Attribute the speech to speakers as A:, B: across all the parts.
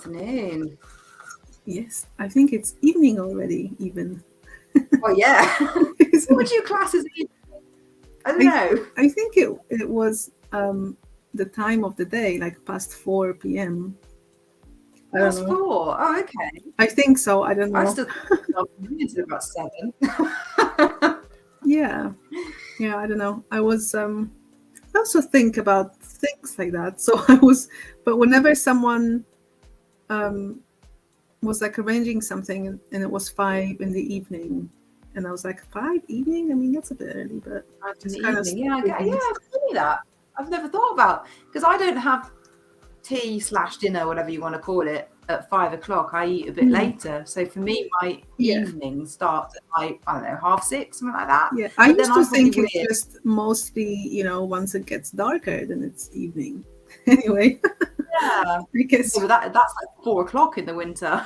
A: afternoon.
B: Yes, I think it's evening already, even.
A: Oh, yeah. What would you class as evening? I don't know.
B: I think it was the time of the day, like past 4 p.m. I don't
A: Past
B: know.
A: 4. Oh, okay.
B: I think so. I don't know.
A: I still think it's afternoon about 7.
B: Yeah, I don't know. I also think about things like that. So but whenever someone was like arranging something and it was 5 in the evening, and I was like, 5 evening? I mean, that's a bit early, but
A: In the evening. Yeah, I see that. I've never thought about, because I don't have tea/dinner, whatever you want to call it, at 5 o'clock. I eat a bit later. So for me, my evening starts at like, I don't know, 5:30, something like that.
B: Yeah, I used to think it's just mostly, once it gets darker, then it's evening. Anyway.
A: Yeah.
B: Because
A: that's like 4 o'clock in the winter.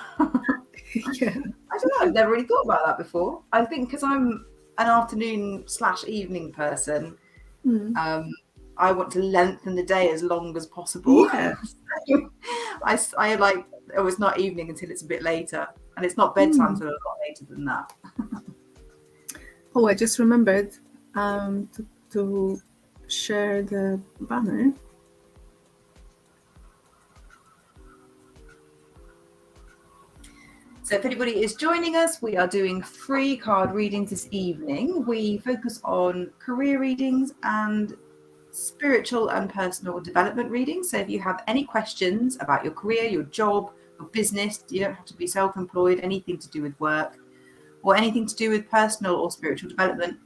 B: Yeah.
A: I don't know. I've never really thought about that before. I think because I'm an afternoon/evening person, I want to lengthen the day as long as possible.
B: Yeah.
A: I like, oh, it's not evening until it's a bit later, and it's not bedtime until a lot later than that.
B: Oh, I just remembered to share the banner.
A: So if anybody is joining us, we are doing free card readings this evening. We focus on career readings and spiritual and personal development readings. So if you have any questions about your career, your job, your business, you don't have to be self-employed, anything to do with work or anything to do with personal or spiritual development,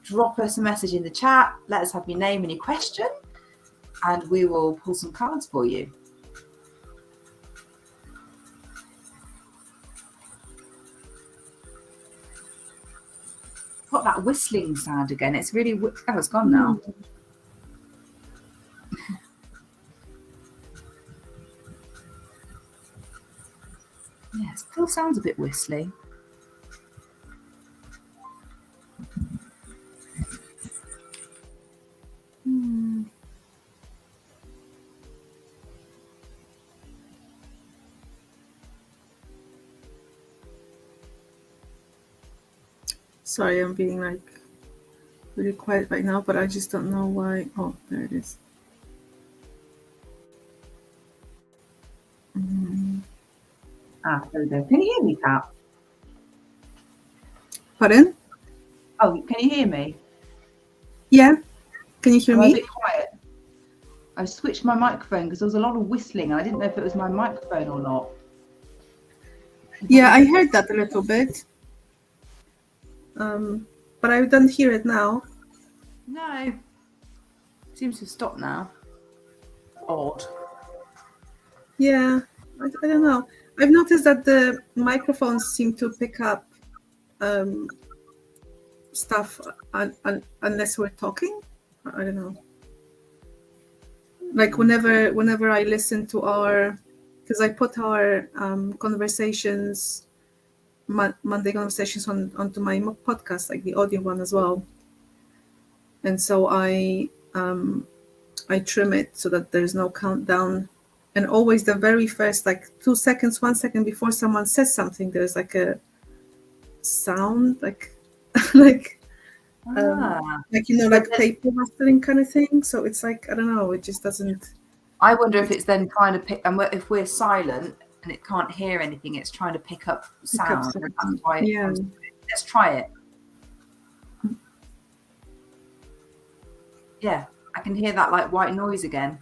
A: drop us a message in the chat. Let us have your name and your question, and we will pull some cards for you. Got that whistling sound again. It's really, oh, it's gone now. Yeah, it still sounds a bit whistly.
B: Sorry, I'm being like really quiet right now, but I just don't know why. Oh, there it is.
A: There we go. Can you hear me, Pat?
B: Pardon?
A: Oh, can you hear me?
B: Yeah. Can you hear me?
A: A bit quiet. I switched my microphone because there was a lot of whistling. I didn't know if it was my microphone or not.
B: Yeah, I heard that a little bit. But I don't hear it now.
A: No. It seems to have stopped now. Odd.
B: Yeah, I don't know. I've noticed that the microphones seem to pick up stuff unless we're talking. I don't know. Like whenever I listen to because I put our conversations, Monday conversations onto my podcast, like the audio one as well. And so I trim it so that there's no countdown. And always the very first, like 2 seconds, 1 second before someone says something, there's like a sound, like like paper rustling kind of thing. So it's like, I don't know, it just doesn't.
A: I wonder if it's then trying to pick, and if we're silent and it can't hear anything, it's trying to pick up sound. And that's why let's try it. Yeah, I can hear that like white noise again.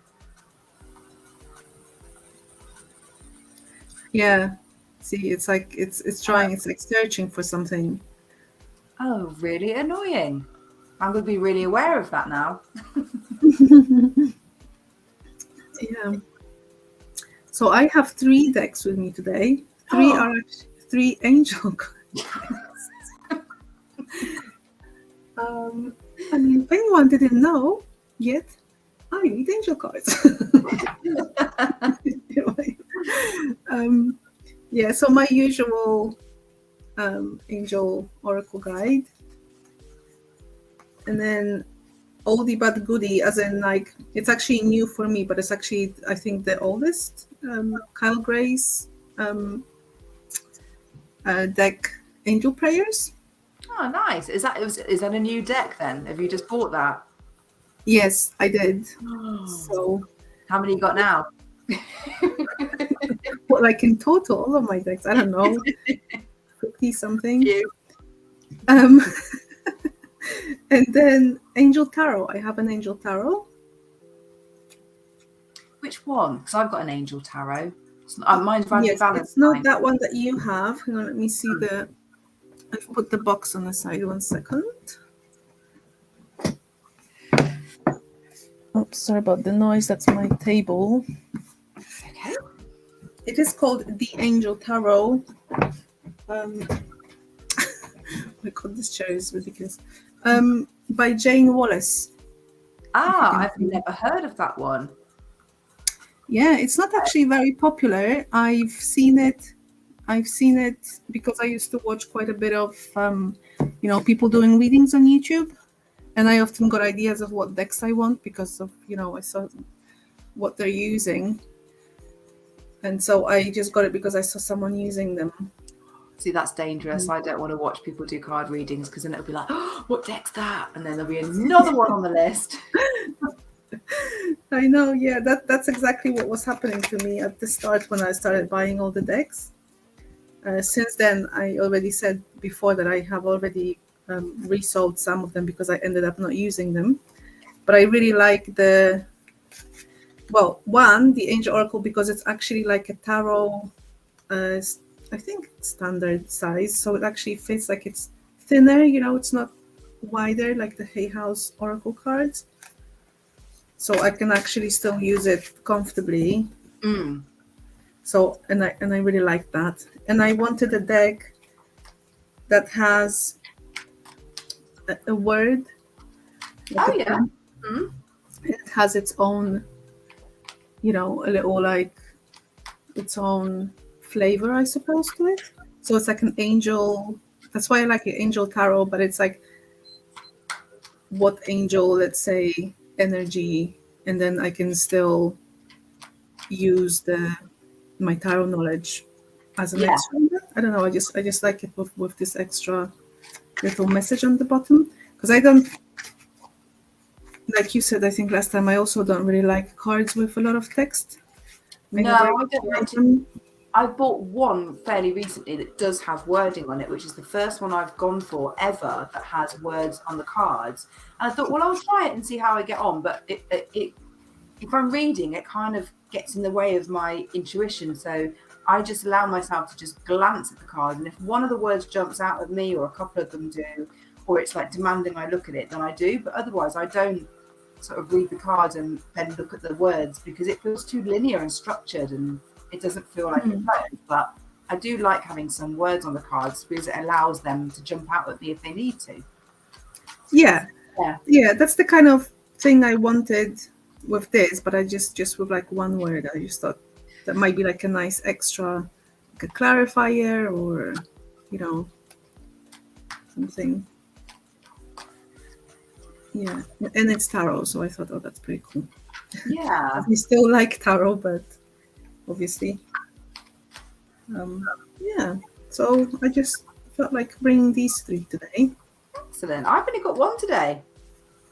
B: Yeah. See, it's like it's trying, it's like searching for something.
A: Oh, really annoying. I'm going to be really aware of that now.
B: Yeah. So I have 3 decks with me today. 3 are 3 angel cards. I mean, if anyone didn't know yet, I read angel cards. Yeah, so my usual angel oracle guide, and then oldie but goodie, as in like it's actually new for me, but it's actually I think the oldest Kyle Gray's deck, Angel Prayers.
A: Oh, nice. Is that a new deck then? Have you just bought that?
B: Yes, I did. So
A: how many you got now?
B: what, like in total, all of my decks? I don't know, 50 something. And then Angel Tarot. I have an Angel Tarot.
A: Which one? Because I've got an Angel Tarot. Mine's Randy Valentine.
B: It's not that one that you have. Hang on, let me see the. I've put the box on the side. 1 second. Oops, sorry about the noise. That's my table.
A: Okay.
B: It is called The Angel Tarot. Oh my God, this chair is ridiculous. By Jane Wallace.
A: I've never heard of that one.
B: Yeah, it's not actually very popular. I've seen it because I used to watch quite a bit of people doing readings on YouTube, and I often got ideas of what decks I want because of I saw what they're using, and so I just got it because I saw someone using them.
A: See, that's dangerous. I don't want to watch people do card readings because then it'll be like, oh, what deck's that? And then there'll be another one on the list.
B: I know, yeah, that's exactly what was happening to me at the start when I started buying all the decks. Since then, I already said before that I have already resold some of them because I ended up not using them. But I really like the Angel Oracle because it's actually like a tarot, I think standard size. So it actually fits, like it's thinner, it's not wider like the Hay House Oracle cards. So I can actually still use it comfortably. So and I really like that. And I wanted a deck that has a word.
A: Like
B: It has its own, a little like its own flavor, I suppose, to it. So it's like an angel. That's why I like it, Angel Tarot. But it's like what angel, let's say, energy, and then I can still use my tarot knowledge as an extra. I don't know. I just like it with this extra little message on the bottom because I don't, like you said, I think last time, I also don't really like cards with a lot of text.
A: I don't like them. I bought one fairly recently that does have wording on it, which is the first one I've gone for ever that has words on the cards. And I thought, well, I'll try it and see how I get on. But if I'm reading, it kind of gets in the way of my intuition. So I just allow myself to just glance at the card. And if one of the words jumps out at me or a couple of them do, or it's like demanding I look at it, then I do. But otherwise, I don't sort of read the cards and then look at the words because it feels too linear and structured and it doesn't feel like it flows. But I do like having some words on the cards because it allows them to jump out at me if they need to.
B: Yeah, that's the kind of thing I wanted with this, but I just with like one word. I just thought that might be like a nice extra, like a clarifier or something. Yeah, and it's tarot, so I thought, oh, that's pretty cool.
A: Yeah.
B: We still like tarot, but obviously. So I just felt like bringing these 3 today.
A: Excellent. I've only got one today.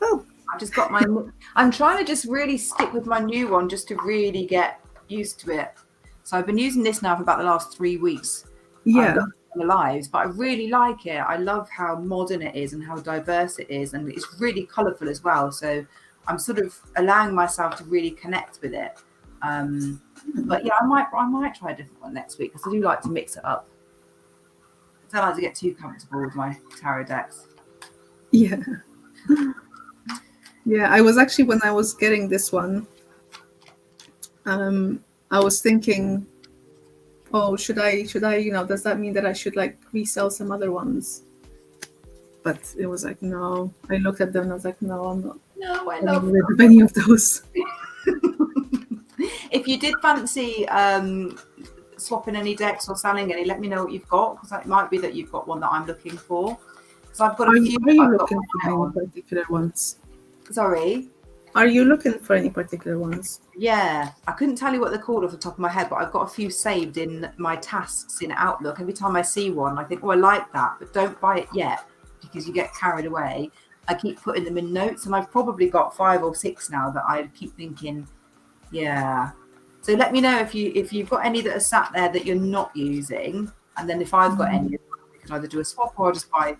B: Oh.
A: I've just got I'm trying to just really stick with my new one just to really get used to it. So I've been using this now for about the last 3 weeks.
B: Yeah.
A: The lives, but I really like it. I love how modern it is and how diverse it is, and it's really colourful as well. So I'm sort of allowing myself to really connect with it. But yeah, I might try a different one next week because I do like to mix it up. I don't like to get too comfortable with my tarot decks.
B: Yeah. Yeah, I was actually, when I was getting this one, I was thinking, oh, should I, does that mean that I should like resell some other ones? But it was like, no. I looked at them and I was like, no, I'm not.
A: No, I love
B: any of those.
A: If you did fancy swapping any decks or selling any, let me know what you've got because it might be that you've got one that I'm looking for. So I've got a few.
B: Are you looking for any particular ones?
A: Sorry?
B: Are you looking for any particular ones?
A: Yeah, I couldn't tell you what they're called off the top of my head, but I've got a few saved in my tasks in Outlook. Every time I see one, I think, oh, I like that, but don't buy it yet because you get carried away. I keep putting them in notes, and I've probably got 5 or 6 now that I keep thinking, yeah. So let me know if you've got any that are sat there that you're not using, and then if I've got any, we can either do a swap or I'll just buy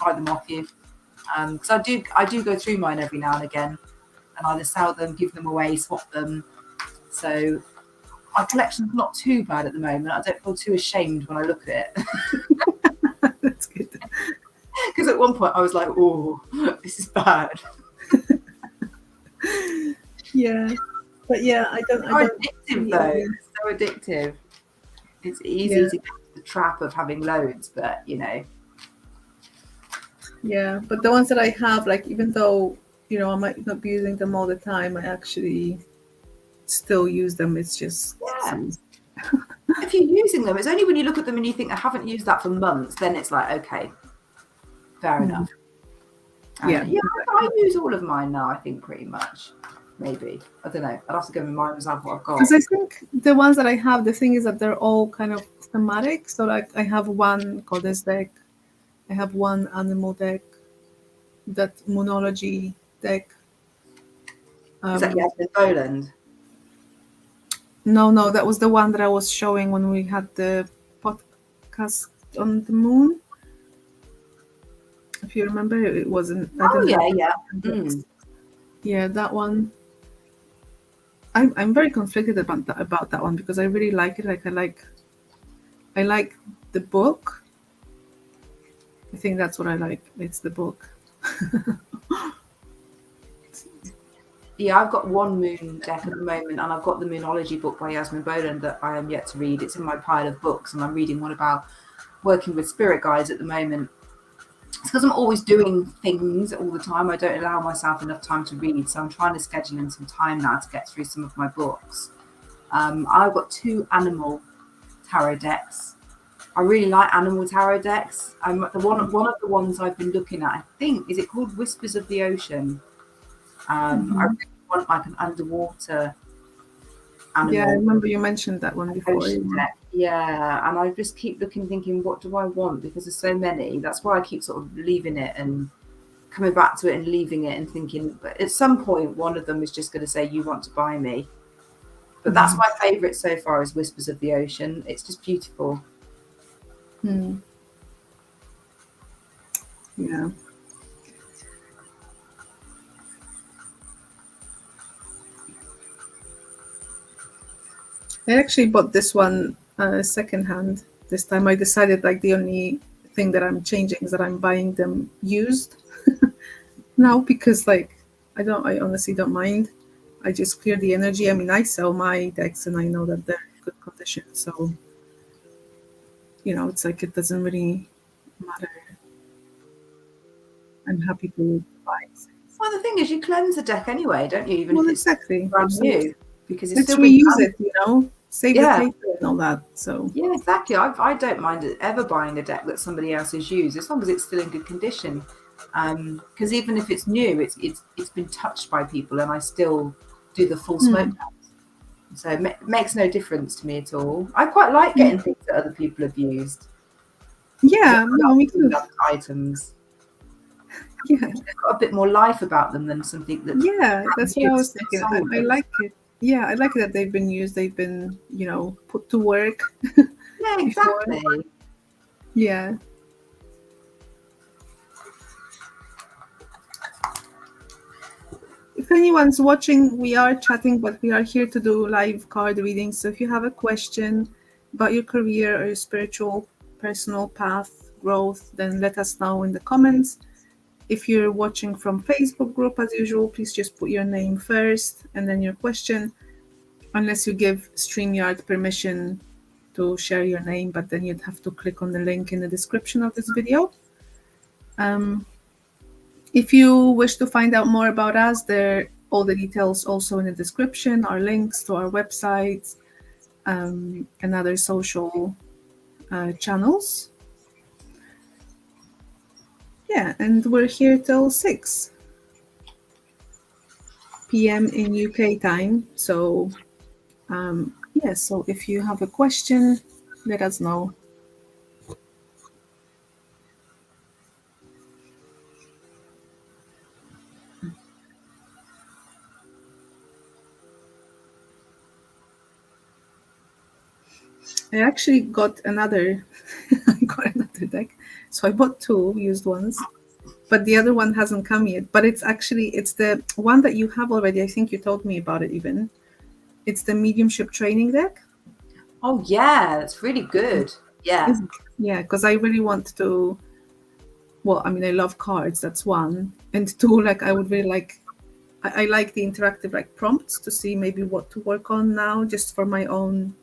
A: them off you. Because I do go through mine every now and again, and either sell them, give them away, swap them. So my collection's not too bad at the moment. I don't feel too ashamed when I look at it.
B: That's good.
A: Because at one point I was like, oh, this is bad.
B: Yeah. But yeah, I don't.
A: Addictive though. It's so addictive. It's easy to get the trap of having loads, but you know.
B: Yeah, but the ones that I have, like, even though, you know, I might not be using them all the time, I actually still use them. It's just
A: if you're using them, it's only when you look at them and you think I haven't used that for months, then it's like, okay, fair enough.
B: Yeah,
A: I use all of mine now, I think, pretty much. Maybe, I don't know, I'd have to go with mine myself what I've got.
B: Because I think the ones that I have, the thing is that they're all kind of thematic. So like I have one goddess deck, I have one animal deck, that moonology deck.
A: Is that Yasmin Boland?
B: No, that was the one that I was showing when we had the podcast on the moon. If you remember, it wasn't. Yeah, that one. I'm very conflicted about that one because I really like it. Like I like the book. I think that's what I like. It's the book.
A: Yeah, I've got one moon deck at the moment, and I've got the Moonology book by Yasmin Boland that I am yet to read. It's in my pile of books, and I'm reading one about working with spirit guides at the moment. It's because I'm always doing things all the time. I don't allow myself enough time to read, so I'm trying to schedule in some time now to get through some of my books. I've got 2 animal tarot decks. I really like animal tarot decks. One of the ones I've been looking at, I think, is it called Whispers of the Ocean? I really want like an underwater animal.
B: Yeah, I remember you mentioned that one before.
A: Yeah, and I just keep looking, thinking, what do I want? Because there's so many. That's why I keep sort of leaving it and coming back to it and leaving it and thinking, but at some point, one of them is just going to say, you want to buy me. But that's my favourite so far is Whispers of the Ocean. It's just beautiful.
B: Yeah. I actually bought this one secondhand this time. I decided like the only thing that I'm changing is that I'm buying them used now because like I honestly don't mind. I just clear the energy. I mean, I sell my decks and I know that they're in good condition. So, you know, it's like it doesn't really matter. I'm happy to buy things.
A: Well, the thing is, you cleanse the deck anyway, don't you? Even
B: Well,
A: if it's
B: exactly.
A: brand new, because it's
B: Let's
A: still
B: reuse it, you know, save the paper and all that. So
A: yeah, exactly. I don't mind ever buying a deck that somebody else has used as long as it's still in good condition. Because even if it's new, it's been touched by people, and I still do the full smoke test. So it makes no difference to me at all. I quite like getting things that other people have used.
B: Yeah, no, me too.
A: Items.
B: Yeah,
A: they've got a bit more life about them than something that.
B: Yeah, that's what I was thinking. I like it. Yeah, I like it that they've been used. They've been, you know, put to work.
A: Yeah, exactly.
B: Yeah. If anyone's watching, we are chatting, but we are here to do live card readings. So if you have a question about your career or your spiritual, personal path, growth, then let us know in the comments. If you're watching from Facebook group, as usual, please just put your name first and then your question, unless you give StreamYard permission to share your name, but then you'd have to click on the link in the description of this video. If you wish to find out more about us, all the details also in the description, our links to our websites, and other social channels. Yeah, and we're here till 6. p.m. in UK time. So, so if you have a question, let us know. I actually got another deck. So I bought two used ones, but the other one hasn't come yet. But it's the one that you have already. I think you told me about it even. It's the mediumship training deck.
A: Oh yeah, that's really good. Yeah.
B: Yeah, because I really want to. Well, I mean, I love cards. That's one, and two, like I would really like. I like the interactive like prompts to see maybe what to work on now, just for my own,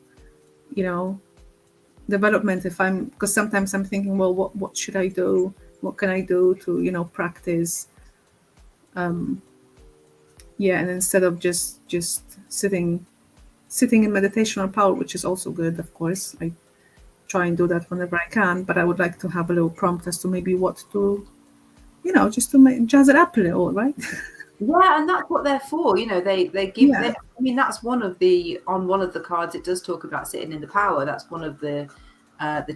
B: development. If I'm because sometimes I'm thinking, well, what should I do? What can I do to practice? And instead of just sitting in meditation or power, which is also good, of course. I try and do that whenever I can, but I would like to have a little prompt as to maybe what to, just to jazz it up a little, right?
A: Yeah, and that's what they're for. They give.
B: Yeah.
A: I mean, that's on one of the cards. It does talk about sitting in the power. That's one of the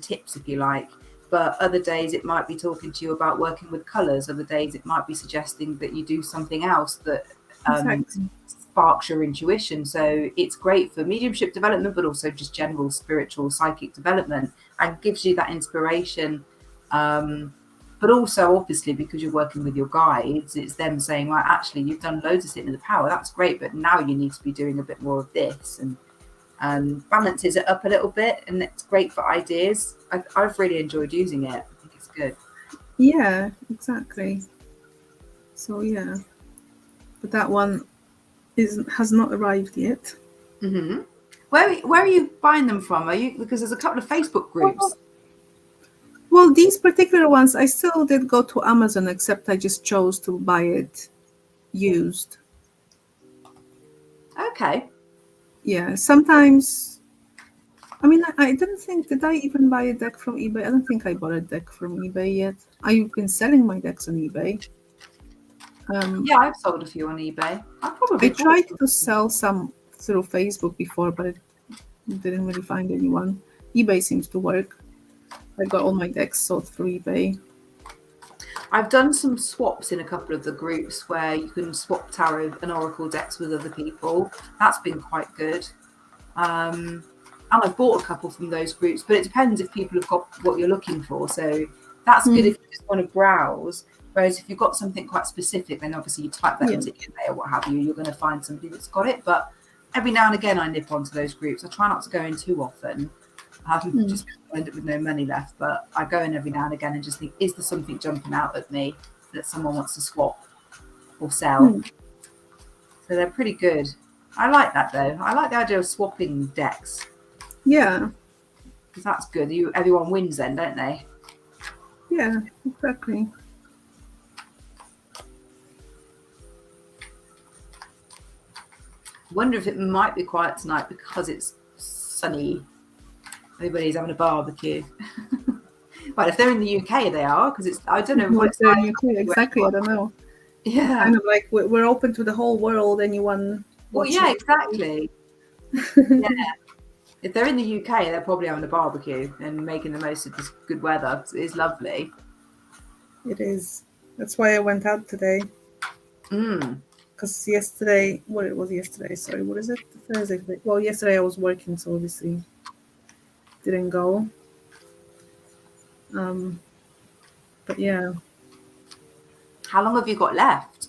A: tips, if you like. But other days it might be talking to you about working with colours. Other days it might be suggesting that you do something else that
B: Exactly.
A: sparks your intuition. So it's great for mediumship development, but also just general spiritual psychic development, and gives you that inspiration. But also, obviously, because you're working with your guides, it's them saying, well, actually, you've done loads of sitting in the power. That's great. But now you need to be doing a bit more of this, and balances it up a little bit. And it's great for ideas. I've really enjoyed using it. I think it's good.
B: Yeah, exactly. So, yeah. But that one has not arrived yet.
A: Mm-hmm. Where are you buying them from? Because there's a couple of Facebook groups.
B: Well, these particular ones, I still did go to Amazon, except I just chose to buy it used.
A: Okay.
B: Yeah, sometimes. I mean, I didn't think. Did I even buy a deck from eBay? I don't think I bought a deck from eBay yet. I've been selling my decks on eBay.
A: Yeah, I've sold a few on eBay.
B: I tried to sell some through Facebook before, but I didn't really find anyone. eBay seems to work. I got all my decks sold through eBay.
A: I've done some swaps in a couple of the groups where you can swap tarot and oracle decks with other people. That's been quite good. And I've bought a couple from those groups, but it depends if people have got what you're looking for. So that's good if you just want to browse. Whereas if you've got something quite specific, then obviously you type that into eBay or what have you, you're going to find somebody that's got it. But every now and again, I nip onto those groups. I try not to go in too often. Just end up with no money left, but I go in every now and again and just think, is there something jumping out at me that someone wants to swap or sell? So they're pretty good. I like that though. I like the idea of swapping decks.
B: Yeah.
A: Because that's good. Everyone wins then, don't they?
B: Yeah, exactly.
A: Wonder if it might be quiet tonight because it's sunny. Everybody's having a barbecue. Well, if they're in the UK, they are, because I don't know what
B: they're in UK. Exactly, I don't know.
A: Yeah,
B: kind of like we're open to the whole world. Anyone?
A: Well, yeah, exactly. Yeah, if they're in the UK, they're probably having a barbecue and making the most of this good weather. It's lovely.
B: It is. That's why I went out today. Because yesterday, sorry, what is it? Thursday. Well, yesterday I was working, so obviously didn't go. But yeah.
A: How long have you got left?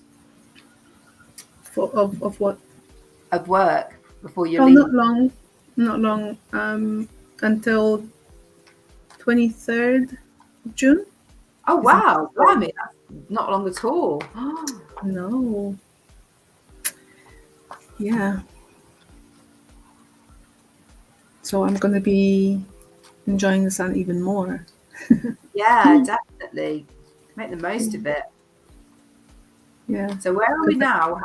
B: Of what?
A: Of work before you leave?
B: Not long. Until 23rd of June.
A: Oh wow! Blimey, that's not long at all.
B: No. Yeah. So I'm going to be enjoying the sun even more.
A: Yeah, definitely. Make the most of it.
B: Yeah.
A: So where are we now?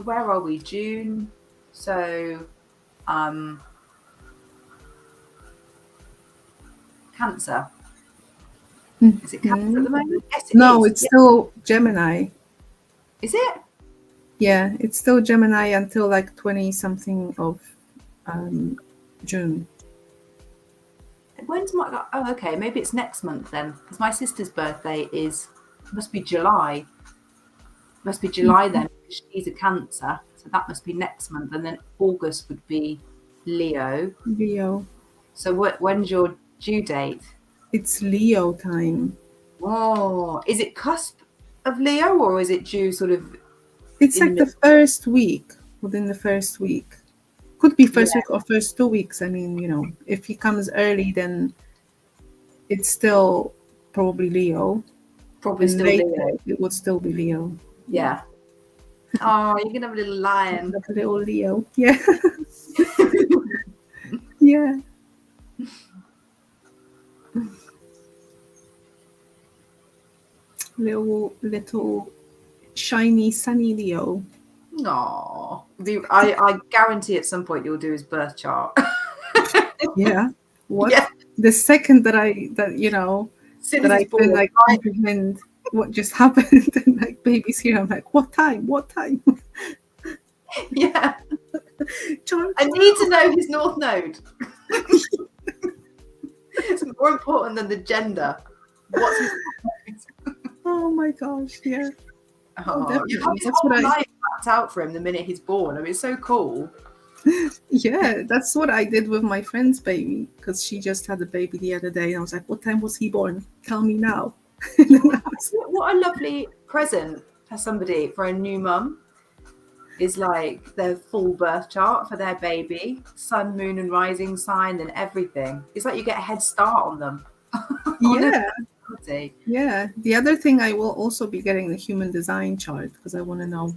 A: Where are we? June. So, Cancer. Is it Cancer at the moment? Yes, it is.
B: It's still Gemini.
A: Is it?
B: Yeah, it's still Gemini until like 20 something of June.
A: When's my? Oh, okay. Maybe it's next month then, because my sister's birthday must be July. Must be July then, because she's a Cancer, so that must be next month, and then August would be Leo.
B: Leo.
A: So when's your due date?
B: It's Leo time.
A: Oh, is it cusp of Leo, or is it due sort of?
B: It's like the first week, within the first week. Could be first week or first 2 weeks. I mean, you know, if he comes early, then it's still probably Leo.
A: Probably
B: And
A: still
B: later,
A: Leo.
B: it would still be Leo.
A: Yeah. Oh, you're gonna have a little lion.
B: Like a little Leo. Yeah. Yeah. Little shiny sunny Leo.
A: No, I guarantee at some point you'll do his birth chart.
B: Yeah. What?
A: Yeah.
B: The second that I can like comprehend what just happened and like baby's here, I'm like, what time? What time?
A: Yeah. I need to know his north node. It's more important than the gender. What's his
B: Oh my gosh, yeah.
A: Oh,
B: definitely.
A: That's what I mapped out for him the minute he's born. I mean, it's so cool.
B: Yeah, that's what I did with my friend's baby, because she just had a baby the other day, and I was like, what time was he born? Tell me now.
A: What a lovely present for somebody, for a new mum, is like their full birth chart for their baby, sun, moon, and rising sign, and everything. It's like you get a head start on them.
B: Yeah. Yeah. The other thing, I will also be getting the human design chart, because I want to know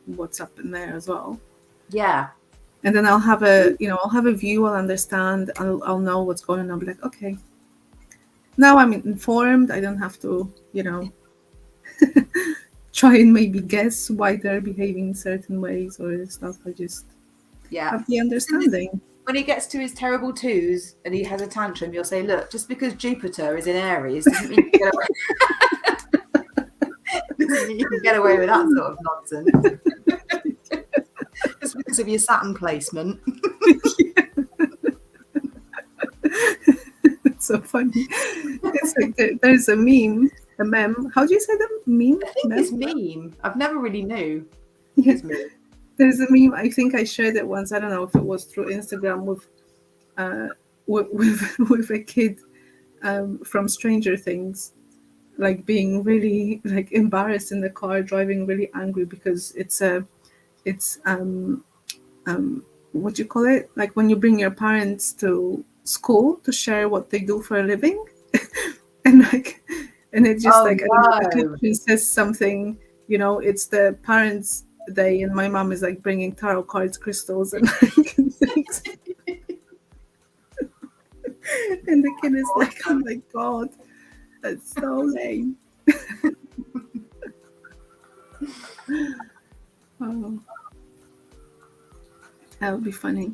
B: what's up in there as well.
A: Yeah.
B: And then I'll have a view, I'll understand, I'll know what's going on. I'll be like, okay, now I'm informed. I don't have to, try and maybe guess why they're behaving certain ways or stuff. I just have the understanding.
A: When he gets to his terrible twos and he has a tantrum, you'll say, look, just because Jupiter is in Aries doesn't mean you can get away with that sort of nonsense. Just because of your Saturn placement.
B: It's so funny. It's like there's a meme. A meme. How do you say the meme?
A: I think it's meme. I've never really knew.
B: Yes. There's a meme. I think I shared it once. I don't know if it was through Instagram with a kid from Stranger Things, like being really like embarrassed in the car, driving really angry because it's what do you call it? Like when you bring your parents to school to share what they do for a living, and it just I don't know, the caption says something, it's the parents' day, and my mom is like bringing tarot cards, crystals, and things. And the kid is like, oh my god, that's so lame. Oh, that would be funny.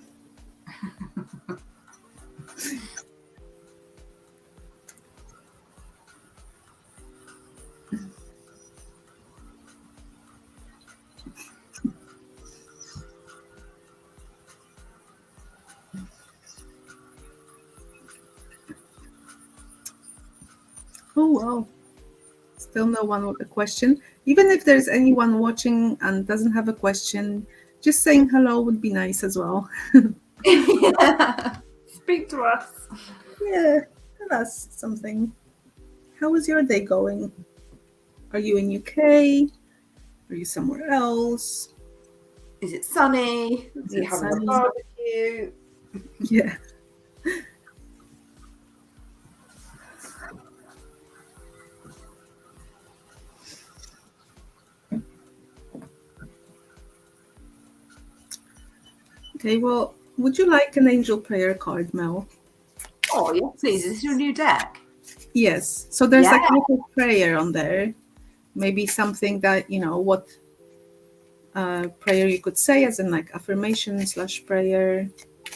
B: Oh wow. Still no one with a question. Even if there's anyone watching and doesn't have a question, just saying hello would be nice as well.
A: Yeah. Speak to us.
B: Yeah, tell us something. How is your day going? Are you in UK? Are you somewhere else?
A: Is it sunny? Are you having a barbecue?
B: Yeah. Okay, well, would you like an angel prayer card, Mel?
A: Oh, yes, please. Is this your new deck?
B: Yes. So there's like a little prayer on there. Maybe something that, what prayer you could say, as in like affirmation / prayer.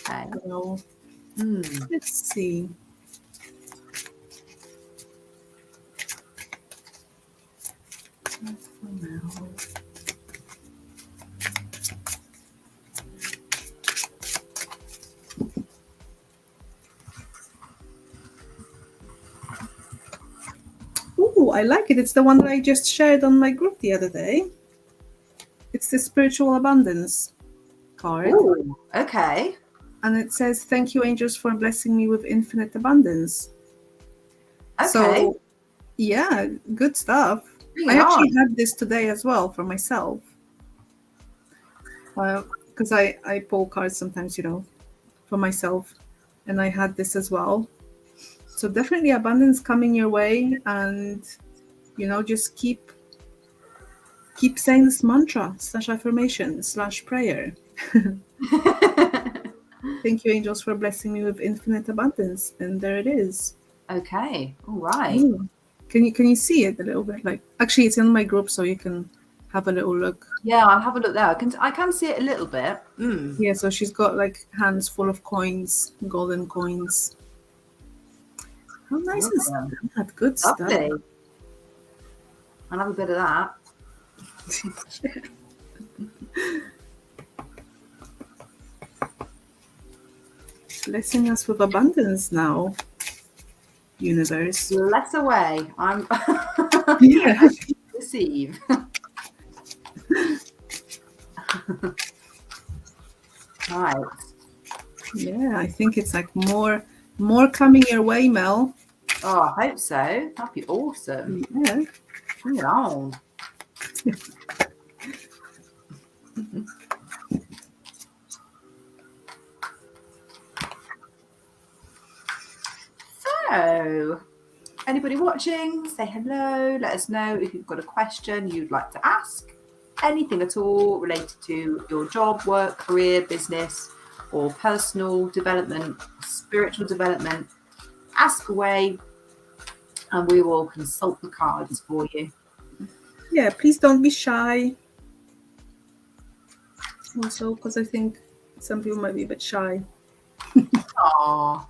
A: Okay.
B: Let's see. I like it. It's the one that I just shared on my group the other day. It's the spiritual abundance card.
A: Ooh, okay.
B: And it says, "Thank you, angels, for blessing me with infinite abundance."
A: Okay.
B: So, yeah, good stuff.
A: Bring
B: I
A: it
B: actually
A: on.
B: had this today as well for myself. Because I pull cards sometimes, for myself. And I had this as well. So definitely abundance coming your way, and just keep saying this mantra / affirmation / prayer. Thank you, angels, for blessing me with infinite abundance. And there it is.
A: Okay. All right.
B: Ooh. Can you see it a little bit? Like, actually, it's in my group, so you can have a little look.
A: Yeah, I'll have a look there. I can see it a little bit.
B: Yeah, so she's got like hands full of coins, golden coins. How nice is
A: Awesome.
B: that? Good stuff.
A: Lovely. I'll have a bit of that.
B: Blessing us with abundance now, universe.
A: Less away. I'm
B: Yeah.
A: receive. Right.
B: Yeah, I think it's like more coming your way, Mel.
A: Oh, I hope so. That'd be awesome.
B: Yeah.
A: Bring it on. So, anybody watching, say hello. Let us know if you've got a question you'd like to ask. Anything at all related to your job, work, career, business, or personal development, spiritual development. Ask away, and we will consult the cards for you.
B: Yeah, please don't be shy. Also, because I think some people might be a bit shy.
A: Aww.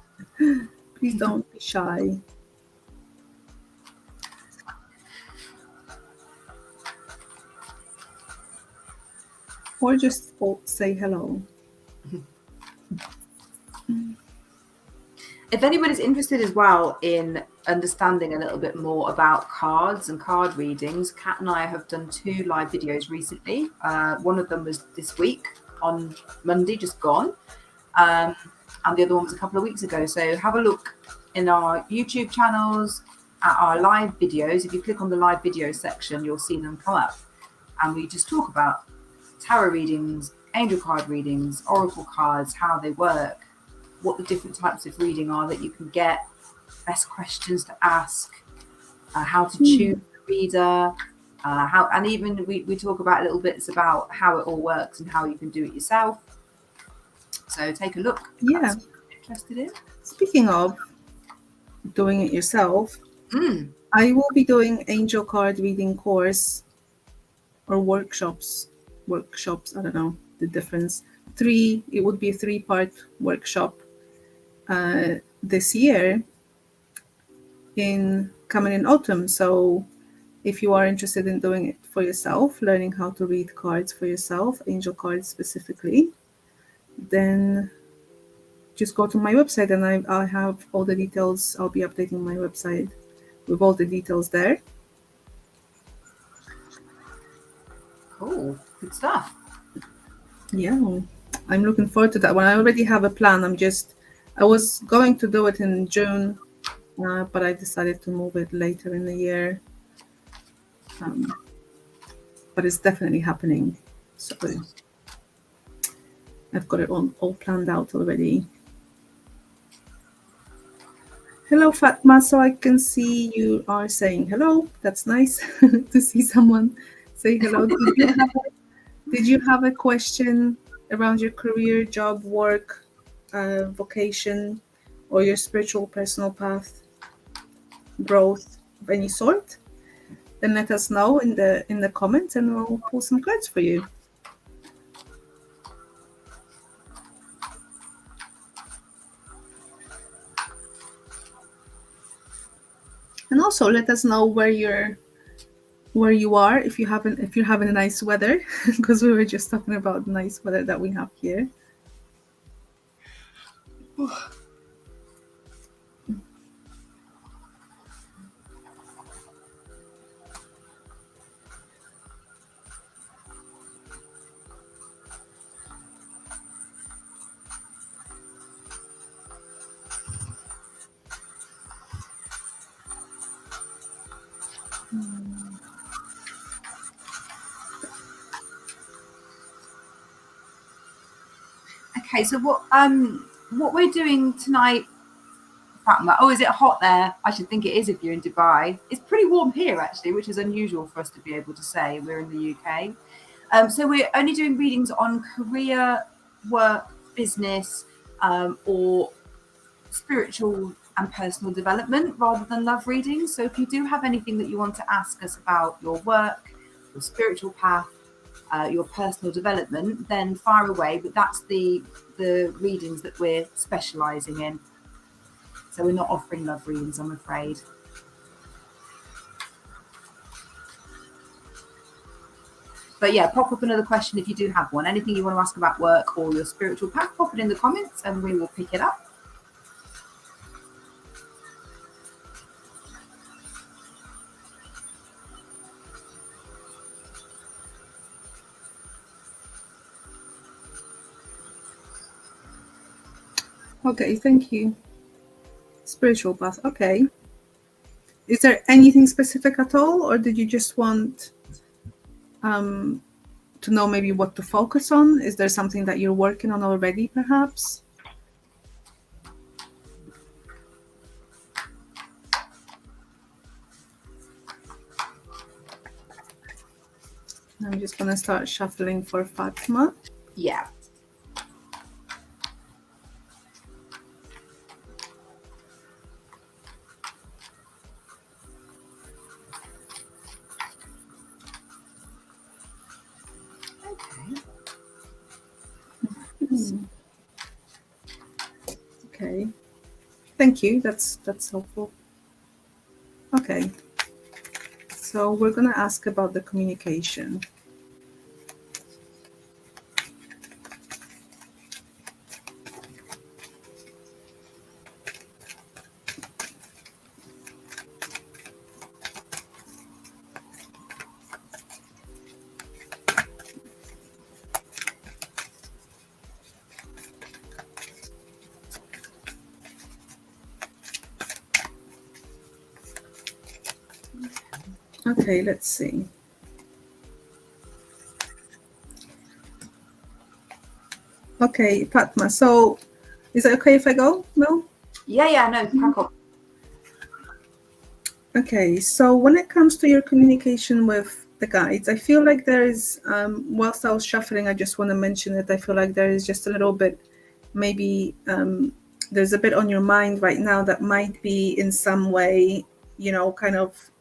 B: Please don't be shy. Or just say hello.
A: If anybody's interested as well in understanding a little bit more about cards and card readings, Kat and I have done 2 live videos recently. One of them was this week on Monday, just gone. And the other one was a couple of weeks ago. So have a look in our YouTube channels at our live videos. If you click on the live video section, you'll see them come up. And we just talk about tarot readings, angel card readings, oracle cards, how they work, what the different types of reading are that you can get, best questions to ask, how to choose the reader, and even we talk about little bits about how it all works and how you can do it yourself. So take a look.
B: Yeah.
A: That's what you're interested in.
B: Speaking of doing it yourself, I will be doing angel card reading course or workshops. I don't know the difference. It would be a 3-part workshop this year coming in autumn. So if you are interested in doing it for yourself, learning how to read cards for yourself, angel cards specifically, then just go to my website, and I have all the details. I'll be updating my website with all the details there.
A: Cool. Good stuff.
B: Yeah, I'm looking forward to that one. I already have a plan. I was going to do it in June, but I decided to move it later in the year. But it's definitely happening. So I've got it all planned out already. Hello, Fatma. So I can see you are saying hello. That's nice to see someone say hello. Did you have a question around your career, job, work, vocation, or your spiritual personal path, growth of any sort? Then let us know in the comments, and we'll pull some cards for you. And also let us know where you are, if you're having a nice weather, because we were just talking about the nice weather that we have here.
A: Okay, so what we're doing tonight, Fatma? Oh, is it hot there? I should think it is if you're in Dubai. It's pretty warm here actually, which is unusual for us to be able to say. We're in the UK. So we're only doing readings on career, work, business, or spiritual and personal development rather than love readings. So if you do have anything that you want to ask us about your work, your spiritual path, your personal development, then fire away. But that's the readings that we're specialising in. So we're not offering love readings, I'm afraid. But yeah, pop up another question if you do have one. Anything you want to ask about work or your spiritual path, pop it in the comments and we will pick it up.
B: Okay, thank you. Spiritual path. Okay. Is there anything specific at all, or did you just want to know maybe what to focus on? Is there something that you're working on already, perhaps? I'm just going to start shuffling for Fatma.
A: Yeah.
B: Okay. Thank you. That's helpful. Okay. So we're going to ask about the communication. Okay, let's see. Okay, Fatma. So is it okay if I go, Mel?
A: Yeah, no, crack on.
B: Okay, so when it comes to your communication with the guides, I feel like there is, whilst I was shuffling, I just want to mention it. I feel like there is just a little bit, maybe there's a bit on your mind right now that might be in some way, kind of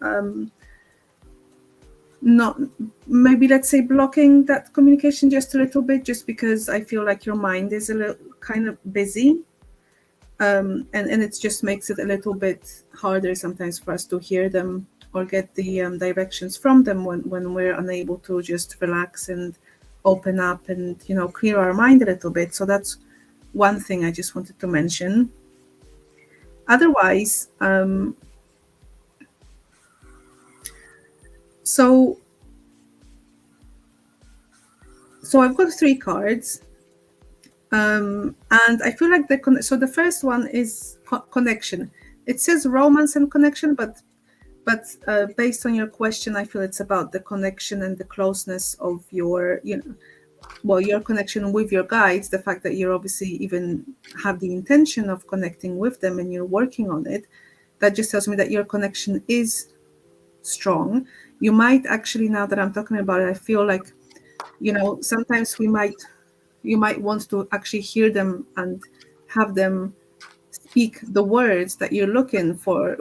B: not, maybe let's say blocking that communication just a little bit, just because I feel like your mind is a little kind of busy. And it just makes it a little bit harder sometimes for us to hear them or get the directions from them when we're unable to just relax and open up and clear our mind a little bit. So that's one thing I just wanted to mention. Otherwise, so I've got 3 cards. And I feel like the first one is connection. It says romance and connection, but based on your question, I feel it's about the connection and the closeness of your, your connection with your guides. The fact that you're obviously even have the intention of connecting with them and you're working on it, that just tells me that your connection is strong. You might actually, now that I'm talking about it, I feel like, sometimes you might want to actually hear them and have them speak the words that you're looking for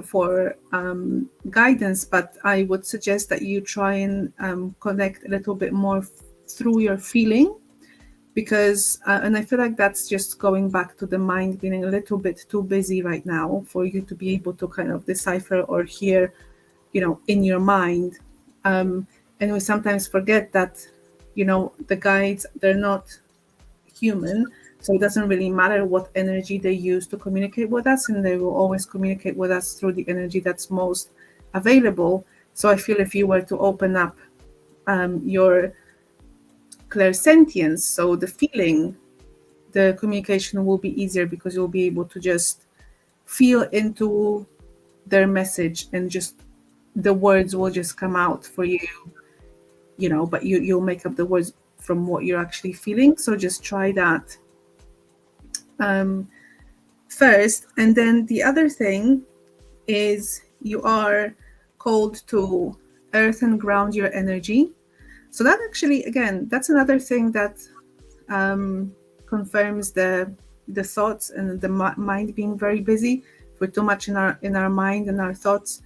B: guidance. But I would suggest that you try and connect a little bit more through your feeling, because and I feel like that's just going back to the mind being a little bit too busy right now for you to be able to kind of decipher or hear, in your mind. And we sometimes forget that, the guides, they're not human, so it doesn't really matter what energy they use to communicate with us, and they will always communicate with us through the energy that's most available. So I feel if you were to open up your clairsentience, so the feeling, the communication will be easier, because you'll be able to just feel into their message and just the words will just come out for you, but you'll make up the words from what you're actually feeling. So just try that first. And then the other thing is you are called to earth and ground your energy. So that actually, again, that's another thing that confirms the thoughts and the mind being very busy. If we're too much in our mind and our thoughts,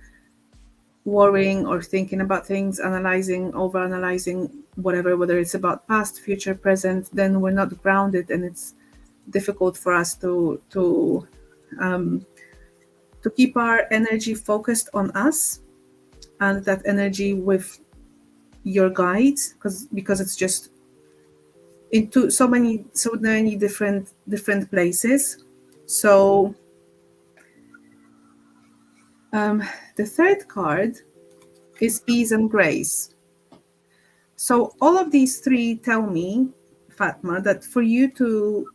B: worrying or thinking about things, analyzing, over analyzing, whether it's about past, future, present, then we're not grounded, and it's difficult for us to keep our energy focused on us and that energy with your guides, because it's just into so many different places. So the third card is ease and grace. So all of these three tell me, Fatma, that for you to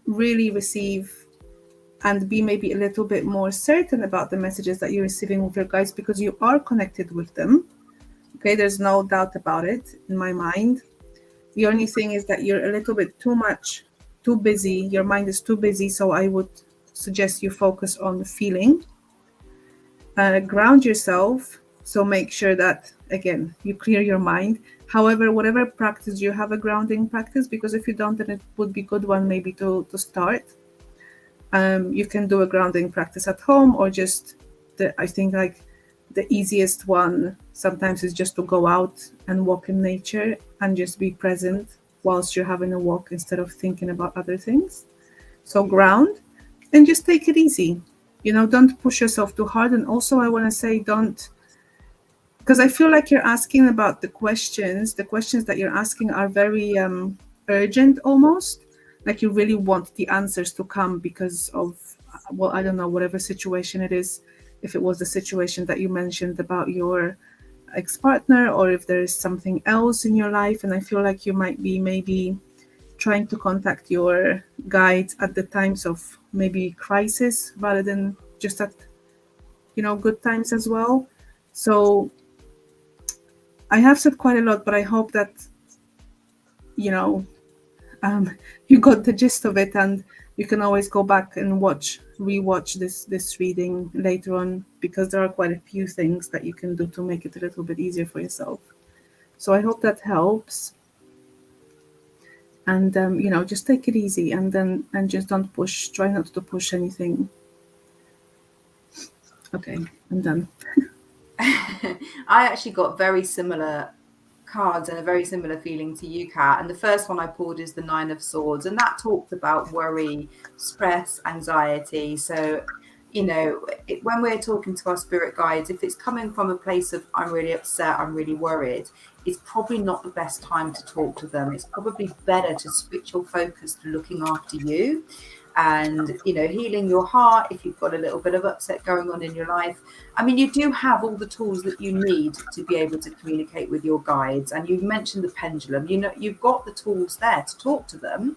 B: really receive and be maybe a little bit more certain about the messages that you're receiving with your guides, because you are connected with them. Okay, there's no doubt about it in my mind. The only thing is that you're a little bit too busy. Your mind is too busy. So I would suggest you focus on the feeling. Ground yourself. So make sure that, again, you clear your mind. However, whatever practice you have, a grounding practice, because if you don't, then it would be good one maybe to start. You can do a grounding practice at home, or just I think like the easiest one sometimes is just to go out and walk in nature and just be present whilst you're having a walk instead of thinking about other things. So ground and just take it easy. Don't push yourself too hard. And also I want to say, don't, because I feel like you're asking about the questions that you're asking are very urgent, almost like you really want the answers to come because of, well, I don't know, whatever situation it is. If it was the situation that you mentioned about your ex-partner, or if there is something else in your life. And I feel like you might be maybe trying to contact your guides at the times of maybe crisis rather than just at, good times as well. So I have said quite a lot, but I hope that, you got the gist of it, and you can always go back and rewatch this reading later on, because there are quite a few things that you can do to make it a little bit easier for yourself. So I hope that helps. And just take it easy, and just don't push. Try not to push anything. Okay, I'm done.
A: I actually got very similar cards and a very similar feeling to you, Kat. And the first one I pulled is the Nine of Swords, and that talks about worry, stress, anxiety. So, when we're talking to our spirit guides, if it's coming from a place of I'm really upset, I'm really worried, it's probably not the best time to talk to them. It's probably better to switch your focus to looking after you and healing your heart if you've got a little bit of upset going on in your life. I mean, you do have all the tools that you need to be able to communicate with your guides. And you've mentioned the pendulum. You've got the tools there to talk to them,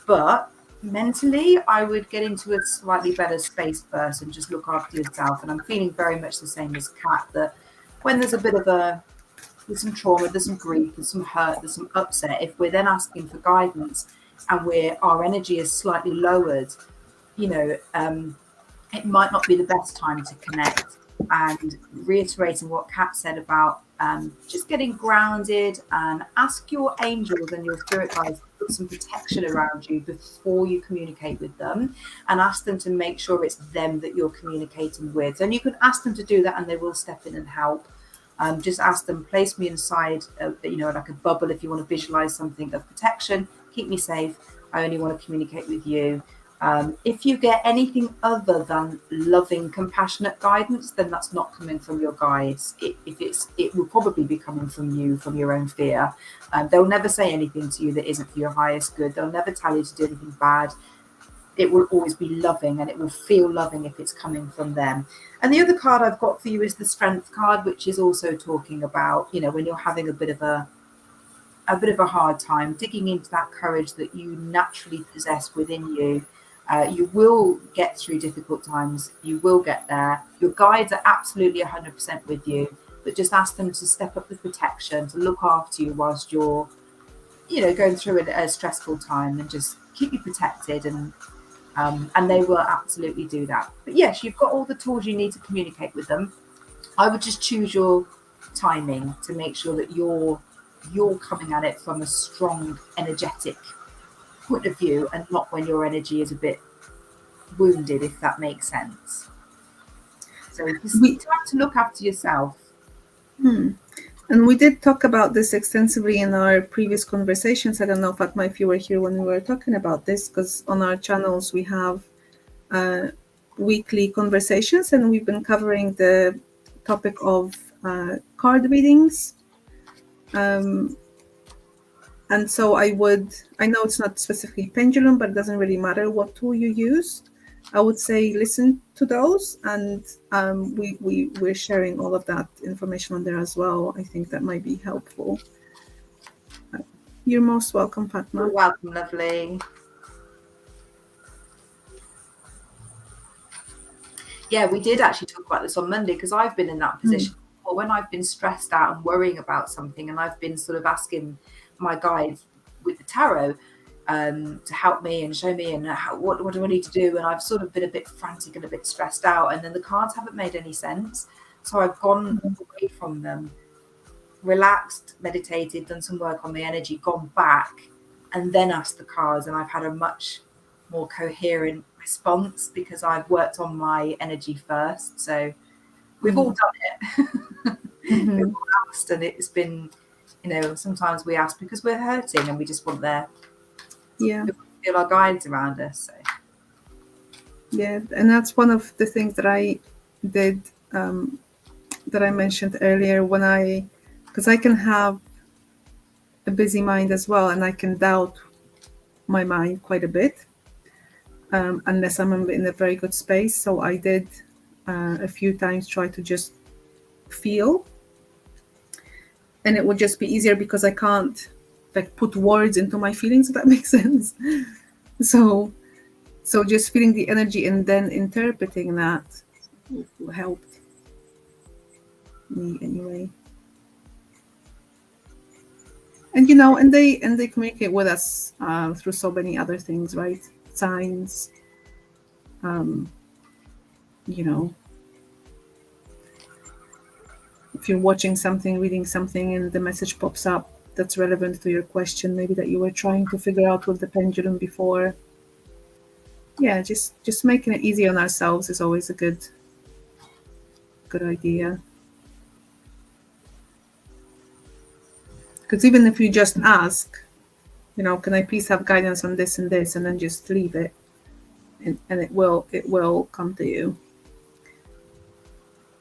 A: but mentally I would get into a slightly better space first and just look after yourself. And I'm feeling very much the same as Kat, that when there's a bit of there's some trauma, there's some grief, there's some hurt, there's some upset, if we're then asking for guidance and our energy is slightly lowered, it might not be the best time to connect. And reiterating what Kat said about just getting grounded, and ask your angels and your spirit guides to put some protection around you before you communicate with them, and ask them to make sure it's them that you're communicating with. And you can ask them to do that and they will step in and help. Just ask them, place me inside, like a bubble, if you want to visualize something of protection, keep me safe. I only want to communicate with you. If you get anything other than loving, compassionate guidance, then that's not coming from your guides. It will probably be coming from you, from your own fear. They'll never say anything to you that isn't for your highest good. They'll never tell you to do anything bad. It will always be loving, and it will feel loving if it's coming from them. And the other card I've got for you is the Strength card, which is also talking about, when you're having a bit of a hard time, digging into that courage that you naturally possess within you, You will get through difficult times. You will get there. Your guides are absolutely 100% with you, but just ask them to step up with protection, to look after you whilst you're, going through a stressful time, and just keep you protected. And they will absolutely do that. But yes, you've got all the tools you need to communicate with them. I would just choose your timing to make sure that you're coming at it from a strong, energetic point of view, and not when your energy is a bit wounded, if that makes sense. So just time to look after yourself.
B: And we did talk about this extensively in our previous conversations. I don't know, Fatma, if you were here when we were talking about this, because on our channels we have weekly conversations, and we've been covering the topic of card readings. And so I know it's not specifically pendulum, but it doesn't really matter what tool you use. I would say listen to those, and we're sharing all of that information on there as well. I think that might be helpful. You're most welcome, Fatma.
A: You're welcome, lovely. Yeah, we did actually talk about this on Monday, because I've been in that position before, when I've been stressed out and worrying about something, and I've been sort of asking my guides with the tarot to help me and show me, and what do I need to do, and I've sort of been a bit frantic and a bit stressed out, and then the cards haven't made any sense, so I've gone away from them, relaxed, meditated, done some work on the energy, gone back, and then asked the cards, and I've had a much more coherent response, because I've worked on my energy first. So we've all done it. We've all asked, and it's been, sometimes we ask because we're hurting and we just want feel our guides around us. So.
B: Yeah, and that's one of the things that I did, that I mentioned earlier, because I can have a busy mind as well, and I can doubt my mind quite a bit, unless I'm in a very good space. So I did a few times try to just feel, and it would just be easier because I can't put words into my feelings, if that makes sense. So just feeling the energy and then interpreting that helped me anyway. And and they communicate with us through so many other things, right? Signs, if you're watching something, reading something, and the message pops up that's relevant to your question, maybe that you were trying to figure out with the pendulum before. Yeah, just making it easy on ourselves is always a good idea. Because even if you just ask, can I please have guidance on this and this, and then just leave it, and it will come to you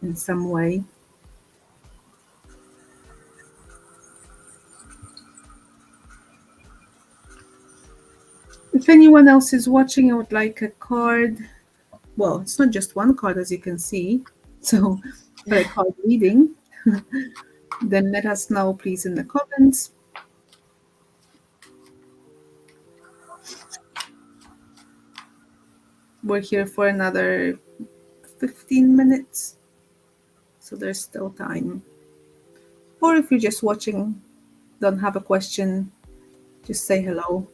B: in some way. If anyone else is watching and would like a card, well, it's not just one card, as you can see, so for a card reading, then let us know, please, in the comments. We're here for another 15 minutes, so there's still time. Or if you're just watching, don't have a question, just say hello.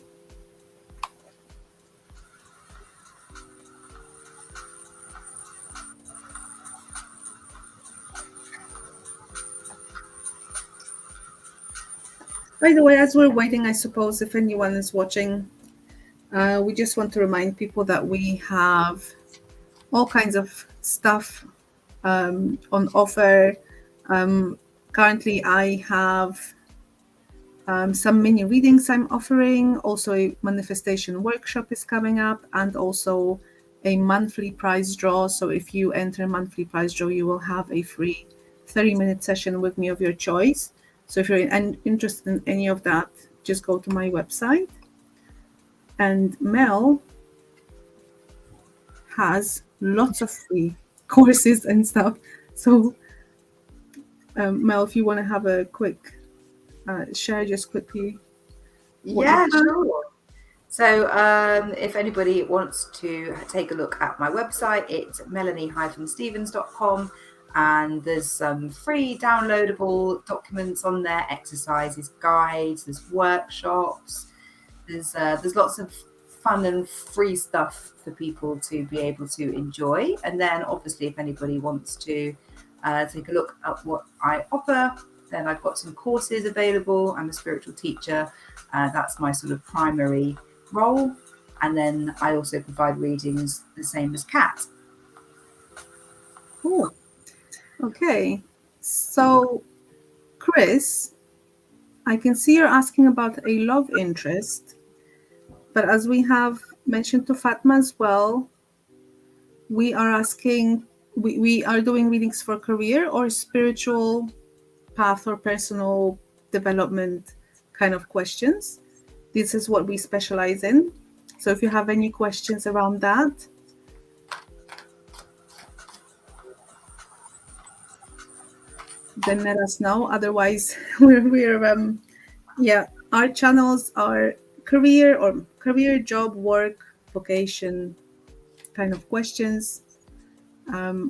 B: By the way, as we're waiting, I suppose if anyone is watching, we just want to remind people that we have all kinds of stuff on offer. Currently, I have some mini readings I'm offering. Also, a manifestation workshop is coming up, and also a monthly prize draw. So if you enter a monthly prize draw, you will have a free 30-minute session with me of your choice. So if you're interested in any of that, just go to my website. And Mel has lots of free courses and stuff. So Mel, if you want to have a quick share just quickly.
A: Yeah, sure. So if anybody wants to take a look at my website, it's melanie-stevens.com, and there's some free downloadable documents on there, exercises, guides, there's workshops, there's lots of fun and free stuff for people to be able to enjoy. And then obviously if anybody wants to take a look at what I offer, then I've got some courses available. I'm a spiritual teacher. That's my sort of primary role. And then I also provide readings the same as Kat.
B: Cool. Okay. So, Chris, I can see you're asking about a love interest, but as we have mentioned to Fatma as well, we are asking, we are doing readings for career or spiritual path or personal development kind of questions. This is what we specialize in. So if you have any questions around that, then let us know. Otherwise, our channels are career, job, work, vocation kind of questions,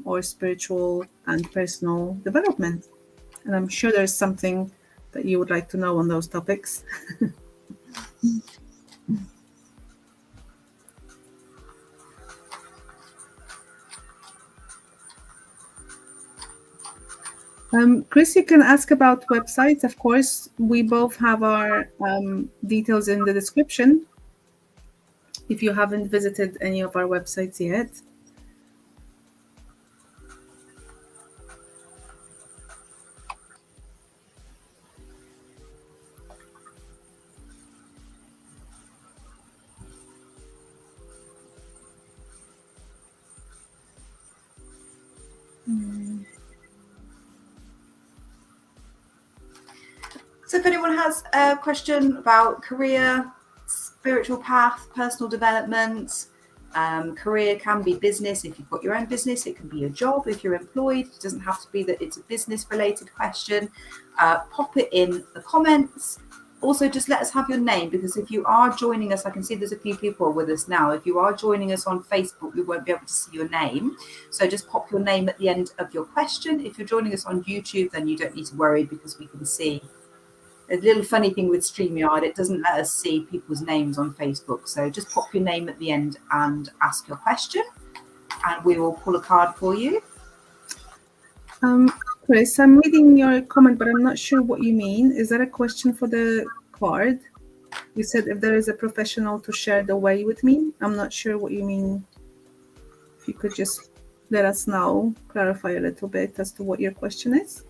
B: or spiritual and personal development. And I'm sure there's something that you would like to know on those topics. Chris, you can ask about websites. Of course, we both have our details in the description if you haven't visited any of our websites yet.
A: So if anyone has a question about career, spiritual path, personal development, career can be business. If you've got your own business, it can be a job. If you're employed, it doesn't have to be that it's a business related question. Pop it in the comments. Also, just let us have your name, because if you are joining us, I can see there's a few people with us now. If you are joining us on Facebook, we won't be able to see your name. So just pop your name at the end of your question. If you're joining us on YouTube, then you don't need to worry, because we can see. A little funny thing with StreamYard, it doesn't let us see people's names on Facebook. So just pop your name at the end and ask your question, and we will pull a card for you.
B: Chris, I'm reading your comment, but I'm not sure what you mean. Is that a question for the card? You said if there is a professional to share the way with me. I'm not sure what you mean. If you could just let us know, clarify a little bit as to what your question is.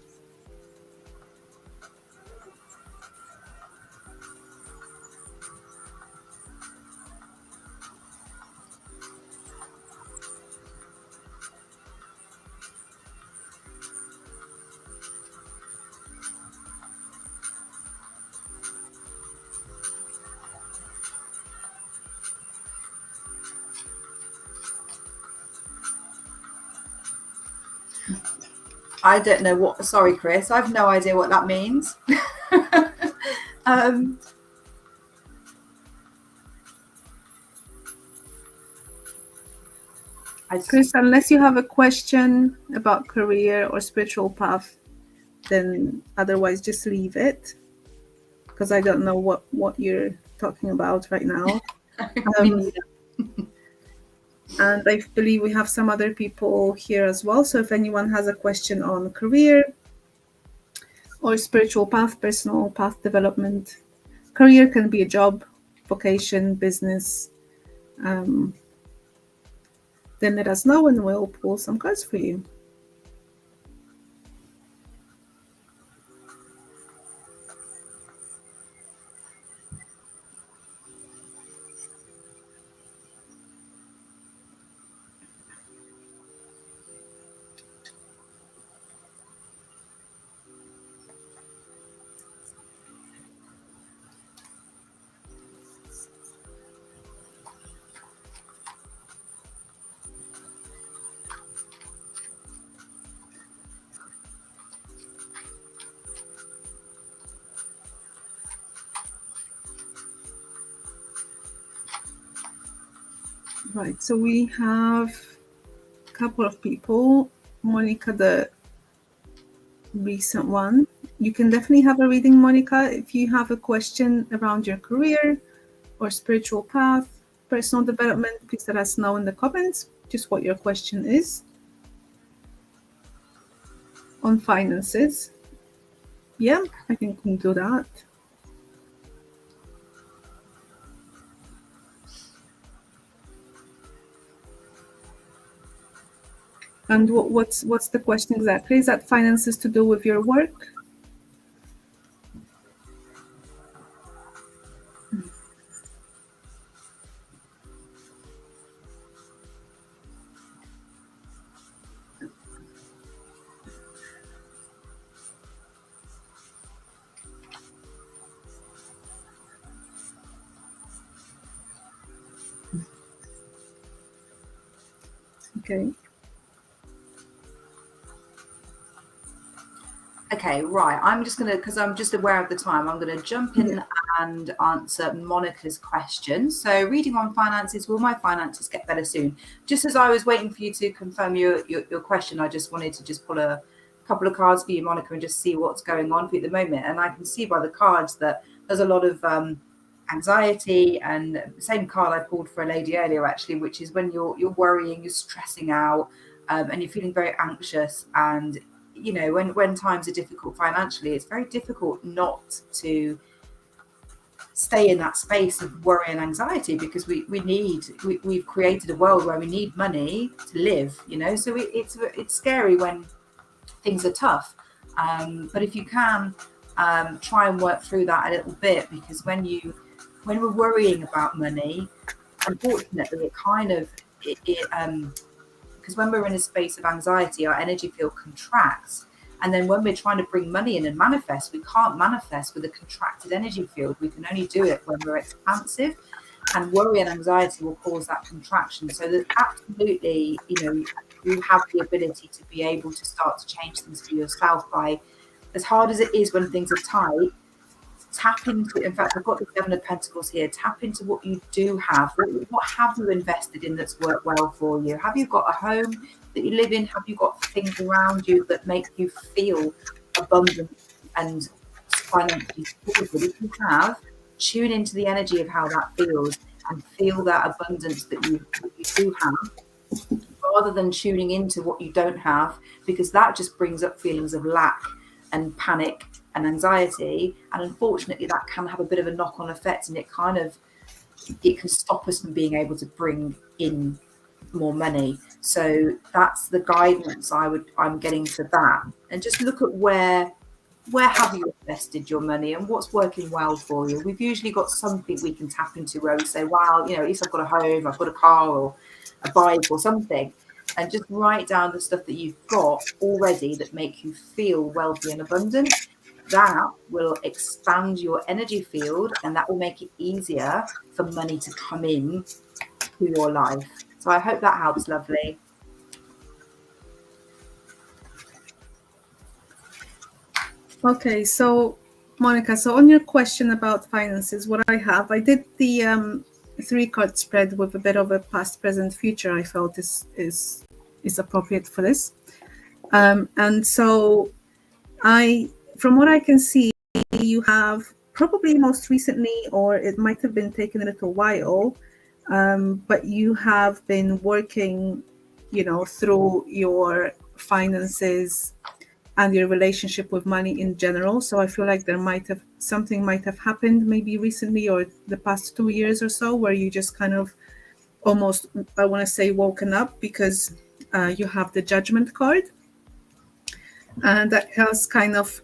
A: I don't know what. Sorry, Chris. I've no idea what that means.
B: Chris, unless you have a question about career or spiritual path, then otherwise just leave it, because I don't know what you're talking about right now. And I believe we have some other people here as well. So if anyone has a question on career or spiritual path, personal path development, career can be a job, vocation, business, then let us know and we'll pull some cards for you. Right, so we have a couple of people. Monica, the recent one. You can definitely have a reading, Monica, if you have a question around your career or spiritual path, personal development. Please let us know in the comments just what your question is. On finances, yeah, I think we can do that. And what's the question exactly? Is that finances to do with your work? Okay.
A: Okay, right. I'm just going to, because I'm just aware of the time, I'm going to jump in and answer Monica's question. So, reading on finances, will my finances get better soon? Just as I was waiting for you to confirm your question, I just wanted to just pull a couple of cards for you, Monica, and just see what's going on for you at the moment. And I can see by the cards that there's a lot of anxiety, and same card I pulled for a lady earlier, actually, which is when you're worrying, you're stressing out, and you're feeling very anxious. And you know, when times are difficult financially, it's very difficult not to stay in that space of worry and anxiety, because we've created a world where we need money to live, you know. So it's scary when things are tough, but if you can try and work through that a little bit, because when we're worrying about money, unfortunately it kind of because when we're in a space of anxiety, our energy field contracts. And then when we're trying to bring money in and manifest, we can't manifest with a contracted energy field. We can only do it when we're expansive. And worry and anxiety will cause that contraction. So there's absolutely, you know, you have the ability to be able to start to change things for yourself by, as hard as it is when things are tight, tap into, in fact, I've got the Seven of Pentacles here, tap into what you do have. What have you invested in that's worked well for you? Have you got a home that you live in? Have you got things around you that make you feel abundant and financially supported? If you have, tune into the energy of how that feels and feel that abundance that you do have, rather than tuning into what you don't have, because that just brings up feelings of lack and panic and anxiety, and unfortunately that can have a bit of a knock-on effect, and it can stop us from being able to bring in more money. So that's the guidance I'm getting for that. And just look at where have you invested your money and what's working well for you. We've usually got something we can tap into where we say, wow, you know, at least I've got a home, I've got a car or a bike or something. And just write down the stuff that you've got already that make you feel wealthy and abundant. That will expand your energy field, and that will make it easier for money to come in to your life. So I hope that helps, lovely.
B: Okay, so Monica, so on your question about finances, what I did the 3-card spread with a bit of a past, present, future. I felt is appropriate for this, and so from what I can see, you have probably most recently, or it might have been taken a little while, but you have been working, you know, through your finances and your relationship with money in general. So I feel like something might have happened maybe recently or the past 2 years or so, where you just kind of almost, I want to say, woken up, because you have the Judgment card. And that has kind of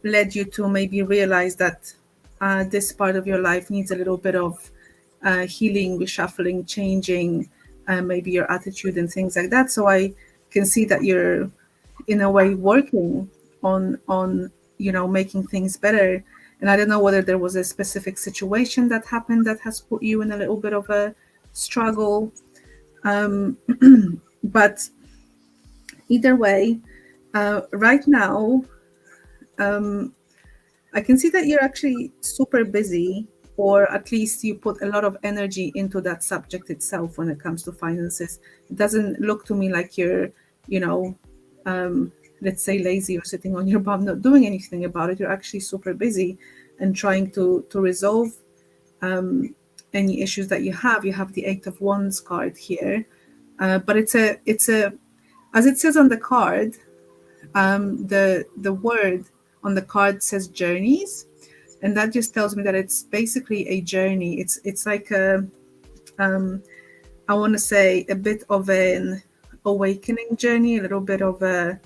B: led you to maybe realize that this part of your life needs a little bit of healing, reshuffling, changing, maybe your attitude and things like that. So I can see that you're in a way working on you know, making things better. And I don't know whether there was a specific situation that happened that has put you in a little bit of a struggle, but either way, right now, I can see that you're actually super busy or at least you put a lot of energy into that subject itself when it comes to finances. It doesn't look to me like you're, you know, let's say lazy or sitting on your bum not doing anything about it. You're actually super busy and trying to resolve any issues that you have. You have the Eight of Wands card here, but it's a as it says on the card, the word on the card says journeys, and that just tells me that it's basically a journey. It's like a I want to say a bit of an awakening journey, a little bit of a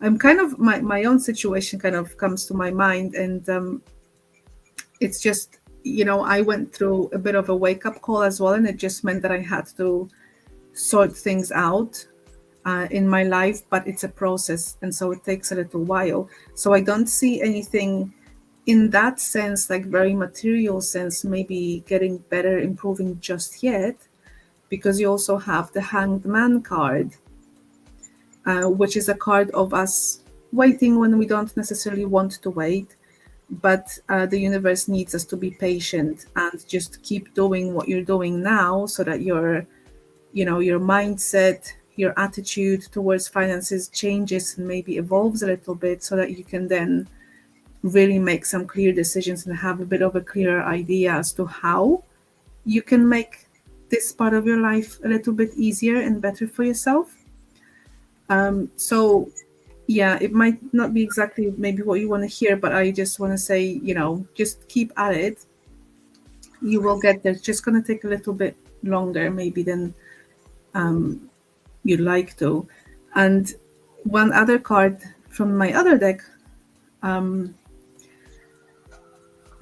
B: I'm kind of my own situation kind of comes to my mind, and it's just, you know, I went through a bit of a wake-up call as well, and it just meant that I had to sort things out in my life, but it's a process, and so it takes a little while. So I don't see anything in that sense, like very material sense, maybe getting better, improving just yet, because you also have the Hanged Man card, which is a card of us waiting when we don't necessarily want to wait, but the universe needs us to be patient and just keep doing what you're doing now, so that your, you know, your mindset, your attitude towards finances changes and maybe evolves a little bit, so that you can then really make some clear decisions and have a bit of a clearer idea as to how you can make this part of your life a little bit easier and better for yourself. So yeah, it might not be exactly maybe what you want to hear, but I just want to say, you know, just keep at it. You will get there. It's just going to take a little bit longer maybe than you'd like to. And one other card from my other deck,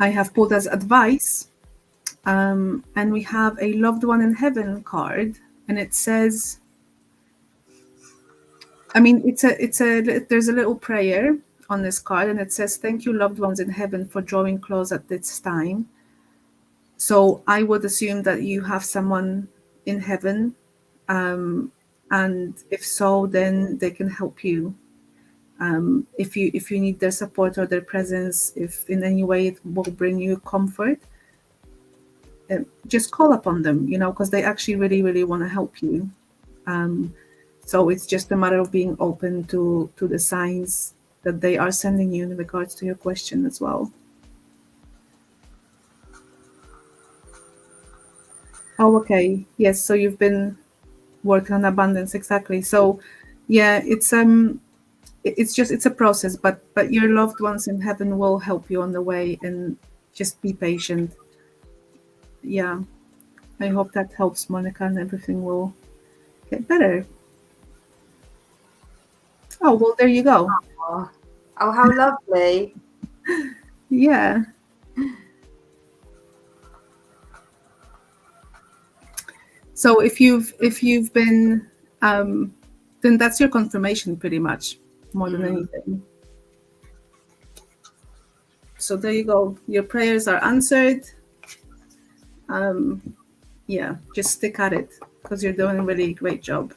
B: I have pulled as advice, and we have a loved one in heaven card, and it says, I mean, there's a little prayer on this card, and it says, "Thank you, loved ones in heaven, for drawing close at this time." So I would assume that you have someone in heaven, and if so, then they can help you. If you need their support or their presence, if in any way it will bring you comfort, just call upon them, you know, because they actually really, really want to help you. So it's just a matter of being open to the signs that they are sending you in regards to your question as well. Oh, okay. Yes. So you've been working on abundance, exactly. So, yeah, it's a process, but your loved ones in heaven will help you on the way, and just be patient. Yeah, I hope that helps, Monica, and everything will get better. Oh, well, there you go.
A: Oh, how lovely.
B: Yeah. So if you've been, then that's your confirmation pretty much, more than anything. So there you go. Your prayers are answered. Yeah, just stick at it, because you're doing a really great job.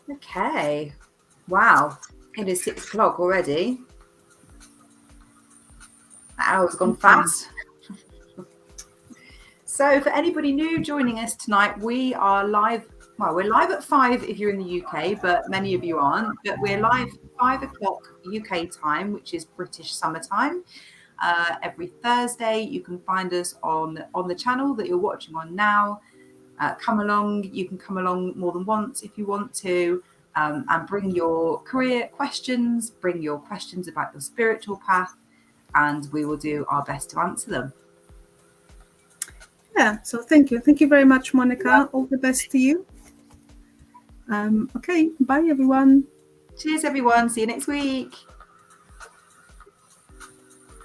A: Okay. Wow. It is 6 o'clock already. That hour's gone fast. So for anybody new joining us tonight, we are live. Well, we're live at 5 if you're in the UK, but many of you aren't. But we're live 5 o'clock UK time, which is British summertime. Every Thursday, you can find us on the channel that you're watching on now. Come along. You can come along more than once if you want to, and bring your career questions, bring your questions about your spiritual path, and we will do our best to answer them.
B: Yeah, so thank you very much, Monica. All the best to you. Okay, bye everyone.
A: Cheers everyone, see you next week.